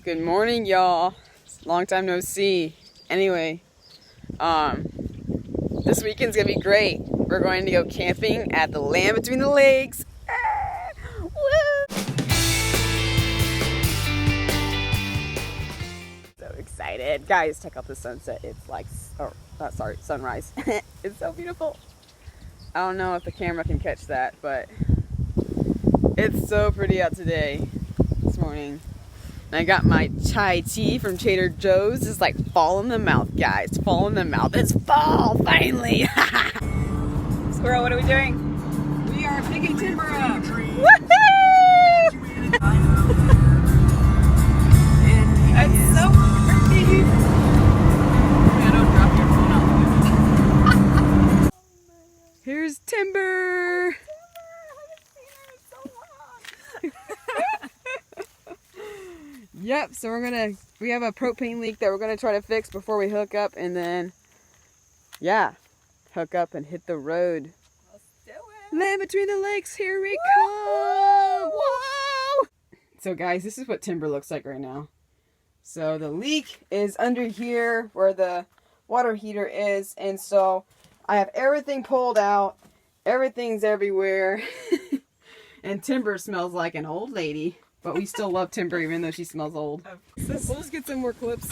Good morning, y'all. Long time no see. Anyway, this weekend's gonna be great. We're going to go camping at the Land Between the Lakes. Woo! So excited. Guys, check out the sunset. It's like, sunrise. It's so beautiful. I don't know if the camera can catch that, but it's so pretty out today, this morning. And I got my chai tea from Trader Joe's. It's like fall in the mouth, guys. Fall in the mouth. It's fall, finally. Squirrel, what are we doing? We are picking timber up. Woohoo! It's so pretty. Yeah, don't drop your phone out. Here's timber. Yep, so we have a propane leak that we're gonna try to fix before we hook up, and then, yeah, hook up and hit the road. Let's do it. Land Between the Lakes, here we come! Whoa! So guys, this is what timber looks like right now. So the leak is under here where the water heater is, and so I have everything pulled out. Everything's everywhere. And timber smells like an old lady. But we still love timber even though she smells old. We'll just get some more clips.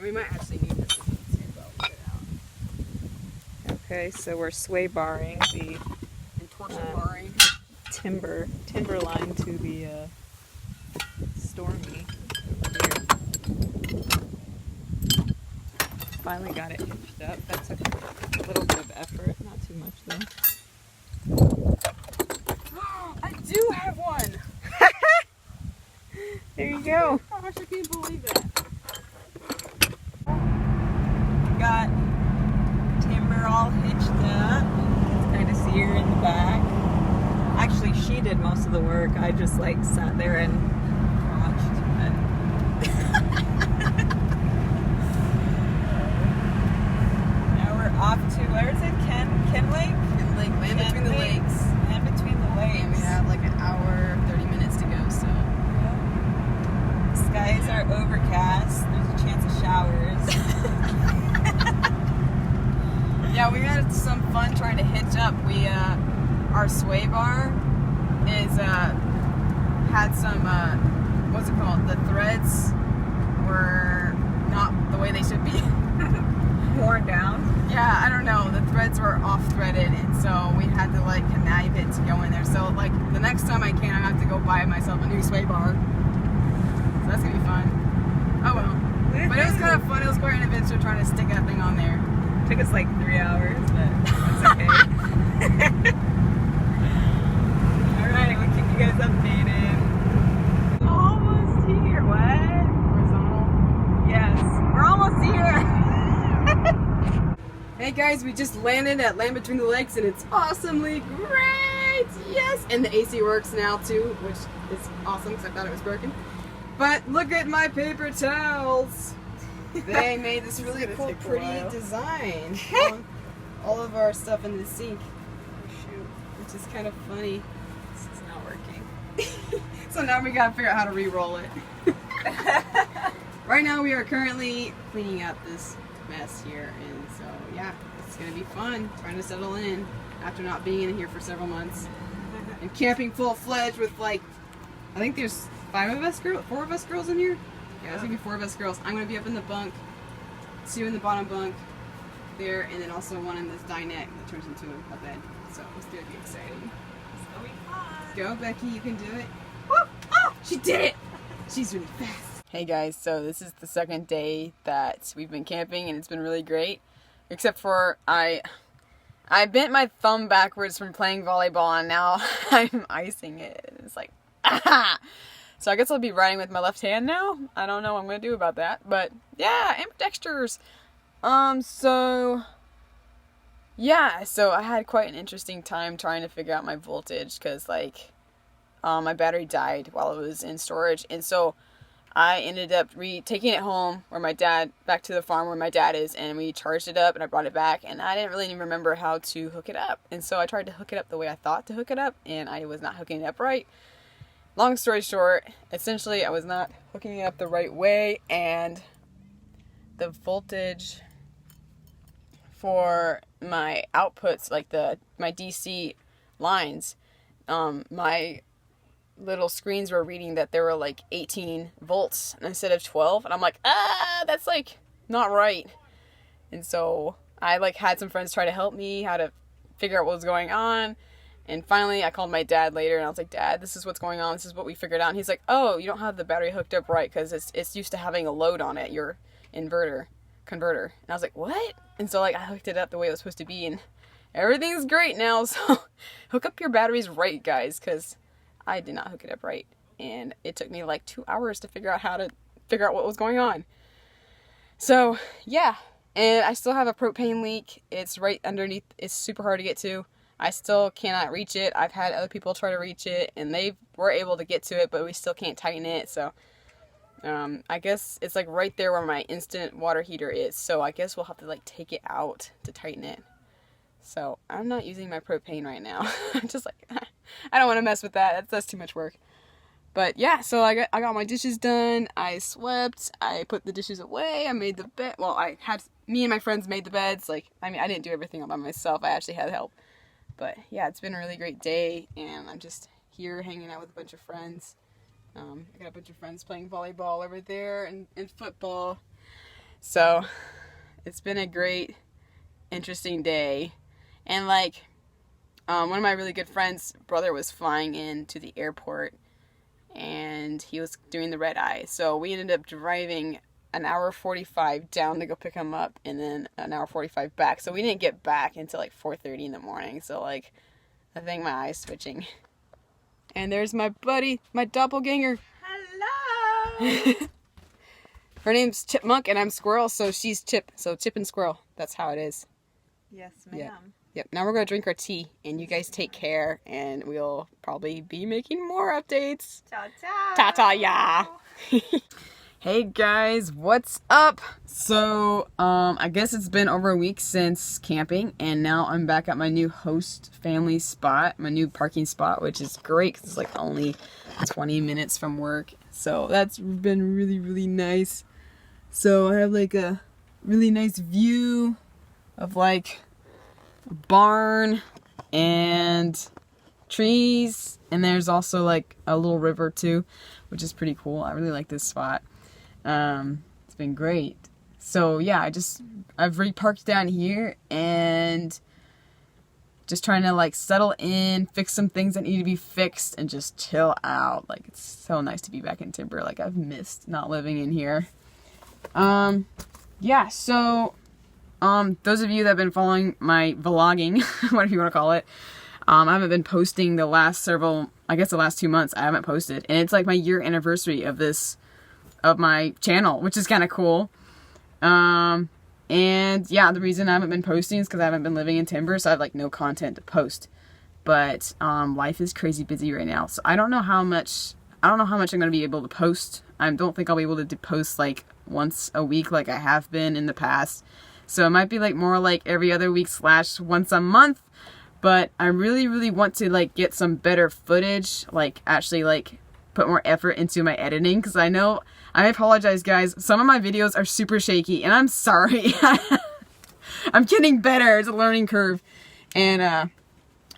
We might actually need this too, but we'll get it out. Okay, so we're sway barring the barring timber line to the Stormy over here. Finally got it hitched up. That took a little bit of effort, not too much though. I do have one! There you go. Gosh, I can't believe that. Got timber all hitched up. Kind of see her in the back. Actually, she did most of the work. I just like sat there and watched. Now we're off to, where is it? Ken Lake? And like Land Between the Lakes. Land Between the Lakes. And we have like an hour, 30 minutes to go, so. Skies are overcast. There's a chance of showers. Yeah, we had some fun trying to hitch up. Our sway bar had some, what's it called? The threads were not the way they should be. Worn down. Yeah, I don't know. The threads were off-threaded, and so we had to like connive it to go in there. So like the next time I can, I have to go buy myself a new sway bar. So that's gonna be fun. Oh well. But it was kind of fun. It was quite an adventure trying to stick that thing on there. Took us like 3 hours, but that's okay. Alright, we'll keep you guys updated. Almost here. What? Horizontal. Yes, we're almost here. Hey guys, we just landed at Land Between the Lakes, and it's awesomely great. Yes, and the AC works now too, which is awesome because I thought it was broken. But look at my paper towels. They made this really cool, pretty design on all of our stuff in the sink. Oh, shoot. Which is kind of funny. This is not working. So now we gotta figure out how to re-roll it. Right now we are currently cleaning up this mess here, and so yeah, it's gonna be fun trying to settle in after not being in here for several months. And camping full-fledged with like, I think there's 4 of us girls in here? Yeah, there's gonna be 4 of us girls. I'm gonna be up in the bunk, 2 in the bottom bunk there, and then also 1 in this dinette that turns into a bed. So it's gonna be exciting. It's gonna be fun. Go, Becky, you can do it. Woo! Oh, she did it! She's really fast. Hey guys, so this is the second day that we've been camping, and it's been really great. Except for I bent my thumb backwards from playing volleyball, and now I'm icing it. It's like, ah! So I guess I'll be writing with my left hand now. I don't know what I'm going to do about that. But yeah, ambidextrous. So yeah, so I had quite an interesting time trying to figure out my voltage because like my battery died while it was in storage. And so I ended up taking it home back to the farm where my dad is, and we charged it up and I brought it back, and I didn't really even remember how to hook it up. And so I tried to hook it up the way I thought to hook it up, and I was not hooking it up right. long story short, essentially I was not hooking it up the right way, and the voltage for my outputs, like my DC lines, my little screens were reading that there were like 18 volts instead of 12, and I'm like, that's like not right. And so I like had some friends try to help me how to figure out what was going on, and finally I called my dad later and I was like, Dad, this is what's going on, this is what we figured out. And he's like, oh, you don't have the battery hooked up right because it's used to having a load on it, your converter. And I was like, what? And so like I hooked it up the way it was supposed to be, and everything's great now. So hook up your batteries right, guys, because I did not hook it up right, and it took me like 2 hours to figure out what was going on. So yeah, and I still have a propane leak. It's right underneath. It's super hard to get to. I still cannot reach it. I've had other people try to reach it, and they were able to get to it, but we still can't tighten it. So I guess it's like right there where my instant water heater is. So I guess we'll have to like take it out to tighten it. So I'm not using my propane right now. I'm just like, I don't want to mess with that. That's too much work. But yeah, so I got my dishes done. I swept. I put the dishes away. I made the bed. Well, me and my friends made the beds. Like, I mean, I didn't do everything all by myself. I actually had help. But yeah, it's been a really great day, and I'm just here hanging out with a bunch of friends. I got a bunch of friends playing volleyball over there and football. So it's been a great, interesting day. And like, one of my really good friends' brother was flying into the airport, and he was doing the red eye. So we ended up driving an hour 45 down to go pick him up, and then an hour 45 back. So we didn't get back until like 4:30 in the morning. So like, I think my eye's switching. And there's my buddy, my doppelgänger. Hello! Her name's Chipmunk, and I'm Squirrel, so she's Chip. So Chip and Squirrel. That's how it is. Yes, ma'am. Yeah. Yep, now we're going to drink our tea, and you guys take care, and we'll probably be making more updates. Ta-ta! Ta-ta, yeah! Hey guys, what's up? So, I guess it's been over a week since camping, and now I'm back at my new host family spot, my new parking spot, which is great, because it's like only 20 minutes from work. So that's been really, really nice. So I have like a really nice view of like barn and trees, and there's also like a little river too, which is pretty cool. I really like this spot. It's been great. So yeah, I've reparked down here and just trying to like settle in, fix some things that need to be fixed, and just chill out. Like, it's so nice to be back in Timber. Like, I've missed not living in here. Yeah, so those of you that have been following my vlogging, whatever you want to call it, I haven't been posting the last 2 months. I haven't posted, and it's like my year anniversary of my channel, which is kind of cool. And yeah, the reason I haven't been posting is because I haven't been living in Timber, so I have like no content to post. But life is crazy busy right now, so I don't know how much I'm going to be able to post. I don't think I'll be able to post like once a week like I have been in the past. So it might be like more like every other week / once a month. But I really, really want to like get some better footage, like actually like put more effort into my editing, because I apologize guys, some of my videos are super shaky, and I'm sorry. I'm getting better. It's a learning curve. And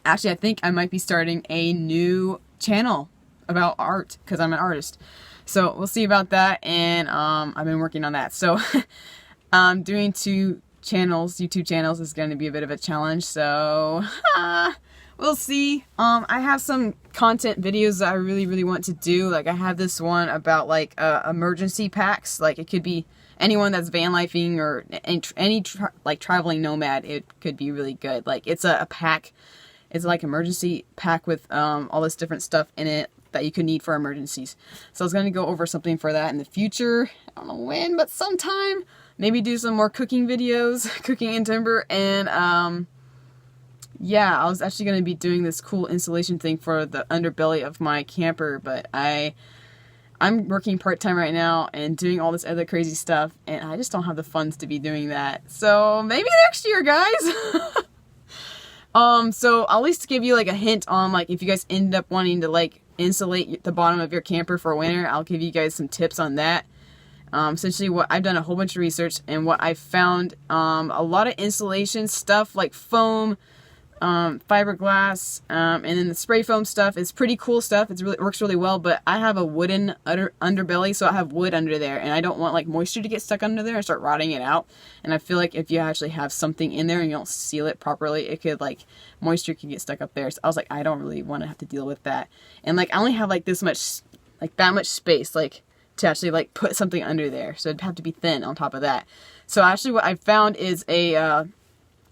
actually I think I might be starting a new channel about art, because I'm an artist. So we'll see about that, and I've been working on that. So doing 2 YouTube channels is going to be a bit of a challenge, so we'll see. I have some content videos that I really, really want to do. Like, I have this one about like emergency packs. Like, it could be anyone that's van lifing or any traveling nomad. It could be really good. Like, it's a pack. It's like emergency pack with all this different stuff in it that you could need for emergencies. So I was going to go over something for that in the future. I don't know when, but sometime. Maybe do some more cooking videos, cooking in Timber, and yeah, I was actually going to be doing this cool insulation thing for the underbelly of my camper, but I'm working part-time right now and doing all this other crazy stuff, and I just don't have the funds to be doing that. So maybe next year, guys. So I'll at least give you like a hint on like if you guys end up wanting to like insulate the bottom of your camper for winter. I'll give you guys some tips on that. Essentially, what I've done a whole bunch of research, and what I found, a lot of insulation stuff like foam, fiberglass, and then the spray foam stuff is pretty cool stuff. It works really well, but I have a wooden underbelly, so I have wood under there, and I don't want like moisture to get stuck under there and start rotting it out. And I feel like if you actually have something in there and you don't seal it properly, it could like moisture could get stuck up there. So I was like, I don't really want to have to deal with that. And like I only have like this much, like that much space, like to actually like put something under there, so it'd have to be thin on top of that. So actually what I found is I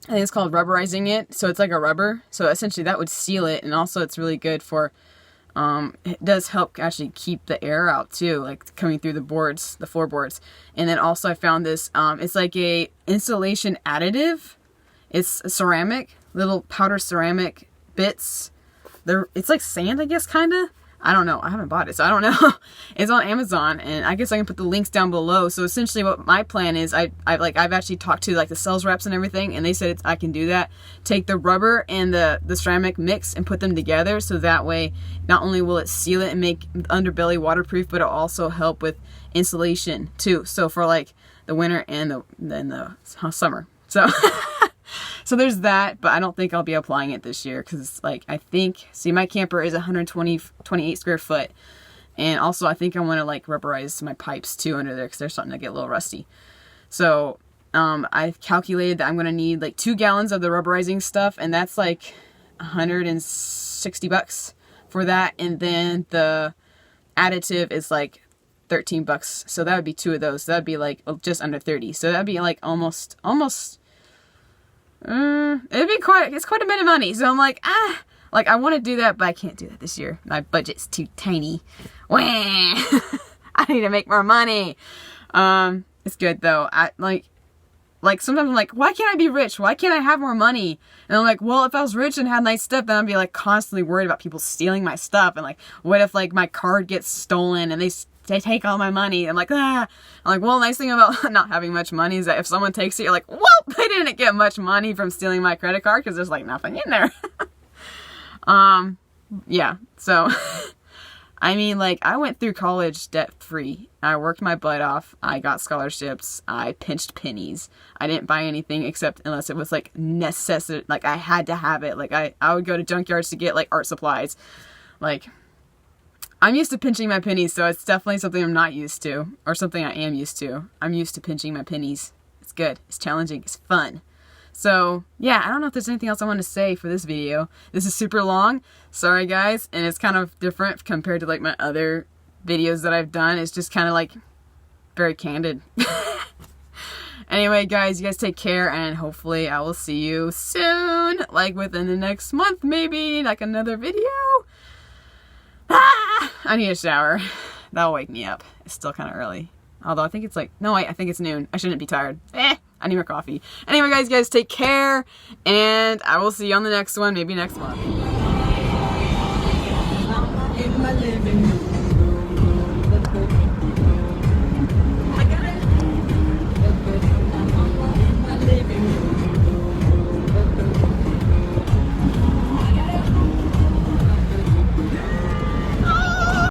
think it's called rubberizing it. So it's like a rubber, so essentially that would seal it, and also it's really good for it does help actually keep the air out too, like coming through the boards, the floorboards. And then also I found this, it's like a insulation additive. It's a ceramic, little powder ceramic bits. It's like sand, I guess, kind of. I don't know. I haven't bought it, so I don't know. It's on Amazon, and I guess I can put the links down below. So essentially what my plan is, I've actually talked to like the sales reps and everything, and they said I can do that. Take the rubber and the ceramic mix and put them together, so that way not only will it seal it and make the underbelly waterproof, but it'll also help with insulation too. So for like the winter and the summer. So so there's that, but I don't think I'll be applying it this year because, like, I think, see, my camper is 128 square foot, and also I think I want to like rubberize my pipes too under there because they're starting to get a little rusty. So I've calculated that I'm going to need like 2 gallons of the rubberizing stuff, and that's like $160 for that, and then the additive is like $13, so that would be 2 of those. So that'd be like just under 30. So that'd be like almost. It's quite a bit of money. So I'm like, like I want to do that, but I can't do that this year. My budget's too tiny. Wah! I need to make more money. It's good though. I like sometimes I'm like, why can't I be rich? Why can't I have more money? And I'm like, well, if I was rich and had nice stuff, then I'd be like constantly worried about people stealing my stuff. And like, what if like my card gets stolen and they take all my money? I'm like, I'm like, well, nice thing about not having much money is that if someone takes it, you're like, well, they didn't get much money from stealing my credit card because there's like nothing in there. Yeah, so I mean, like, I went through college debt free. I worked my butt off. I got scholarships. I pinched pennies. I didn't buy anything except unless it was like necessary, like I had to have it. Like I would go to junkyards to get like art supplies. Like, I'm used to pinching my pennies, so it's definitely something I'm not used to, or something I am used to. I'm used to pinching my pennies. It's good. It's challenging. It's fun. So, yeah, I don't know if there's anything else I want to say for this video. This is super long. Sorry, guys. And it's kind of different compared to, like, my other videos that I've done. It's just kind of, like, very candid. Anyway, guys, you guys take care, and hopefully I will see you soon. Like, within the next month, maybe. Like, another video. I need a shower. That'll wake me up. It's still kind of early. Although I think it's like, no, I think it's noon. I shouldn't be tired. I need more coffee. Anyway, guys, take care. And I will see you on the next one. Maybe next month.